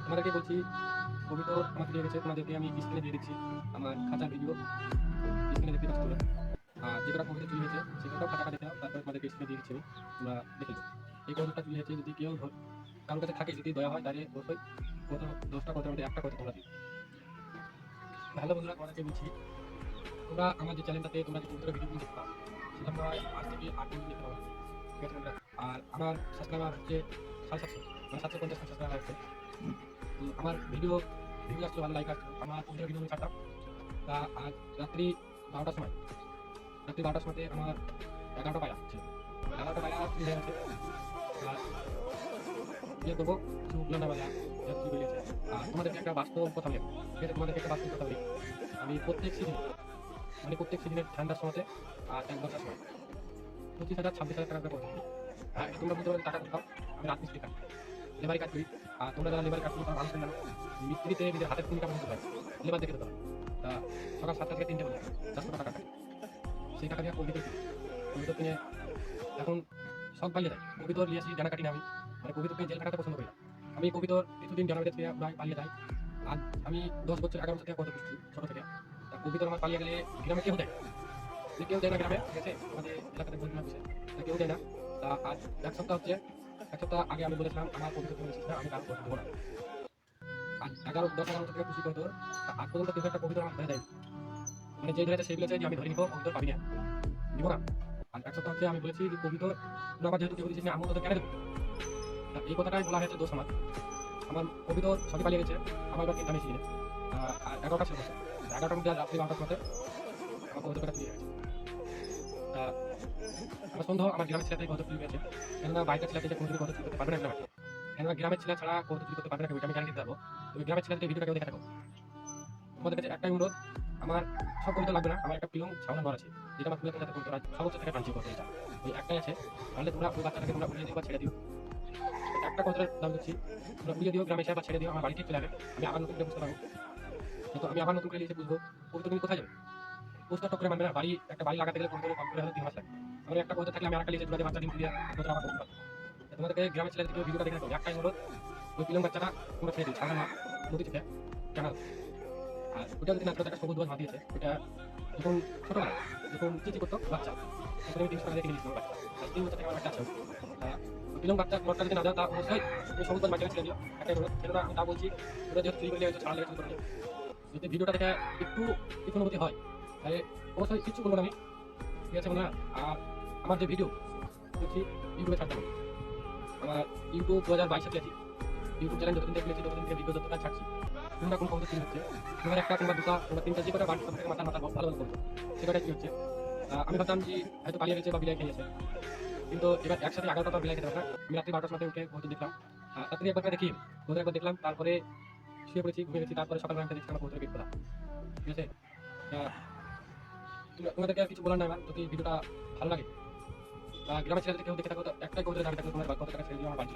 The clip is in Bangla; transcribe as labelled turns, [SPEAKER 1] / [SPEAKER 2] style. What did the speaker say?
[SPEAKER 1] তোমাদেরকে বলছি, কবিতা আমাকে দিয়ে গেছে, তোমাদেরকে আমি স্ক্রিনে দিয়ে দিচ্ছি আমার খাঁচার ভিডিও, স্ক্রিনে দেখতে পাচ্ছ তোমরা। আর যে কটা কবিতা চুরি হয়েছে সে কটাও খাঁচাটা দেখে নাও, তারপরে তোমাদেরকে স্ক্রিনে দিয়ে দিচ্ছি আমি, তোমরা দেখে নাও। এই কবিতাটা চুরি হয়েছে, যদি কেউ কারোর কাছে থাকে, যদি দয়া হয় তাহলে অবশ্যই কত 10টা কবিতার মধ্যে একটা কবিতা তোমরা দিও। ভালো বন্ধুরা, তোমাদেরকে বলছি, তোমরা আমার যে চ্যানেলটাতে তোমরা যে কবিতার ভিডিওগুলো দেখতে পাও সেটা তোমরা আজ থেকে 8 দিন দেখতে পাবো, ঠিক আছে বন্ধুরা? আর আমার সাবস্ক্রাইবার হচ্ছে 750, মানে 750 সাবস্ক্রাইবার হচ্ছে। তো আমার ভিডিও ভিউ আসলে ভালো, লাইক আসছে, আমার কবিতার ভিডিও আমি ছাড়তাম। তা আজ রাত্রি 12টার সময়, রাত্রি 12টার সময়তে আমার 11টা পায়রা ছিল, 11টা পায়রা চুরি হয়ে গেছে। আর বিয়ে করবো কিছু উল্লান্ডা পায়রা যা চুরি হয়ে গেছে। আর তোমাদেরকে একটা বাস্তব কথা বলি, ঠিক আছে? তোমাদেরকে একটা বাস্তব কথা বলি, আমি প্রত্যেক সিজন, মানে প্রত্যেক সিজনের ঠান্ডার সময়তে আর এক বছর সময় 25,000 26,000 টাকা করে পড়ে। আর তোমরা বলতে পারো টাকা কোথাও, আমি রাজমিস্ত্রি কাজ, লেবারি কাজ করি। আর তোমরা যারা লেবারি কাজ করি তারা ভালো করে জানো, মিস্ত্রিতে নিজের হাতের ভূমিকা বলতে পারে, লেবার দেখে দিতে হয়। তা সকাল 7টা থেকে 3টে পর্যন্ত 400 টাকা কাটে, সেই টাকা দিয়ে কবিতা কিনি, কবিতা কিনে এখন সব পালিয়ে যায়। কবিতর নিয়ে আসি জানা কাটি না আমি, মানে কবিতকে জেল খাটাতে পছন্দ করি না আমি। কবিতর কিছুদিন জানুয়ারিতে থেকে পালিয়ে যাই। আজ আমি 10 বছর 11 বছর থেকে কত করছি ছোট থেকে। তা কবিতর আমার পালিয়ে গেলে গ্রামে কেউ দেয়, কেউ দেয় না গ্রামে, ঠিক আছে? আমাদের এলাকাতে বন্যা হচ্ছে, তা কেউ দেয় না। তা আজ এক সপ্তাহ হচ্ছে, এক সপ্তাহ আগে আমি বলেছিলাম আমার কবিতা তুমি নিচ্ছিস না, আমি কারো কথা দেবো না। আজ 10 11 বছর থেকে খুশি কবিতর, তা আজ পর্যন্ত কেউ একটা কবিতা আমার ধরে দেয়নি। মানে যেই ধরেছে সেই বলেছে যে আমি ধরে নিবো, কবিতর পাবি না, দিব না। আর এক সপ্তাহ হচ্ছে আমি বলেছি যে কবিতর তুই আমার যেহেতু কেউ দিচ্ছিস না, আমি তো কেন দেবো? তা এই কথাটাই বলা হয়েছে দোষ আমার। আমার কবিতর সবই পালিয়ে গেছে, আমার এবার কিন্তু আমি ছিল। আর 11টা ছিল বছর, 11টার মধ্যে রাত্রি 12টার মধ্যে আমার কবিতাটা চুরি হয়ে গেছে। তা আমার সন্দেহ আমার গ্রামের ছেলেটাই কত চুরি হয়েছে, কেননা বাইরের ছেলেকে যে কোনোদিন কত চুরি করতে পারবে না গ্রামে, কেননা গ্রামের ছেলে ছাড়া কত চুরি করতে পারবে না, ওইটা আমি গ্যারান্টি দিতে পারবো। তুমি গ্রামের ছেলেকে ভিডিওটা কেউ দেখে থাকো, তোমাদের কাছে একটাই অনুরোধ, আমার সব কবিতা লাগবে না, আমার একটা পিলং ছাউনা ঘর আছে, যেটা আমার ফুলের যাতে কবিতা সর্বোচ্চ থেকে টানছি করতে, এটা ওই একটাই আছে। তাহলে তোমরা ওই বাচ্চাটাকে তোমরা উড়িয়ে দিও বা ছেড়ে দিও, একটা কবিতার দাম দিচ্ছি, তোমরা উড়িয়ে দিও গ্রামে এসে বা ছেড়ে দিও, আমার বাড়িতে চলে যাবে, আমি আবার নতুন করে বুঝতে পারবো। কিন্তু আমি আবার নতুন করে লিখে বুঝবো কবিতা তুমি কোথায় যাবে। পোস্টার টক করে মানবে না, বাড়ি একটা বাড়ি লাগাতে গেলে কবিতা কম করে হলে 3 মাস লাগে। আমার একটা কবিতা থাকলে আমি আরেকটা লিখে তোমরা বাচ্চা দিন দিয়ে কবিতা আবার করতে পারবো। তোমাদেরকে গ্রামের ছেলেদের কেউ ভিডিওটা দেখে রাখো, একটাই অনুরোধ, ওই পিলং বাচ্চাটা তোমরা ছেড়ে দিও, ছাড়া না নদী থেকে জানা। আর ওটা যদি না একটা সবুজ বাস দিয়েছে, ওটা যখন ছোটবেলা যখন চিচি করতো বাচ্চা, তখন আমি 300 টাকা দিয়ে কিনে দিচ্ছিলাম বাচ্চা। আর 3 বছর থেকে আমার একটা আছে। ওই পিলং বাচ্চা তোমারটা যদি না দাও, তা অবশ্যই তুমি সবুজ বাস মাটিতে ছেড়ে দিও, একটাই অনুরোধ। কেননা আমি তা বলছি, ওটা যেহেতু চুরি করলে হয়তো ছাড়া লেগে চুরি করে নিও। যদি ভিডিওটা দেখে একটু কিছু অনুমতি হয় তাহলে অবশ্যই কিচ্ছু করবো না আমি, ঠিক আছে বন্ধুরা? আর আমার যে ভিডিও বলছি ইউটিউবে ছাড়তে হবে, আমার ইউটিউব 2022 সালে আছি, ইউটিউব চ্যানেল যতদিন থেকে খুলেছি ততদিন থেকে ভিডিও যতটা ছাড়ছি, তোমরা কোন কবিতা চুরি হচ্ছে, তোমার একটা কিংবা দুটা কিংবা তিনটা যে কটা বাড়ি সব থেকে মাথা মাথা ভালো ভালো করছো, সে কটাই চুরি হচ্ছে। আমি ভাবতাম যে হয়তো পালিয়ে গেছে বা বিলাই খেয়েছে, কিন্তু এবার একসাথে 11টা তো বিলাই খেতে পারে না। আমি রাত্রি 12টার সময় উঠে কবিতা দেখলাম, রাত্রি একবার করে দেখি, কবিতা একবার দেখলাম, তারপরে শুয়ে পড়েছি, ঘুমিয়ে গেছি, তারপরে সকালবেলা একটা দেখছি আমার কবিতা বের করা, ঠিক আছে? তোমাদেরকে আর কিছু বলার নাই আমার, যদি ভিডিওটা ভালো লাগে বা গ্রামের ছেলেদের কেউ দেখে থাকো, তো একটাই কবিতা দাবি থাকবে, তোমার কত টাকা ছেড়ে দিও আমার বাড়ি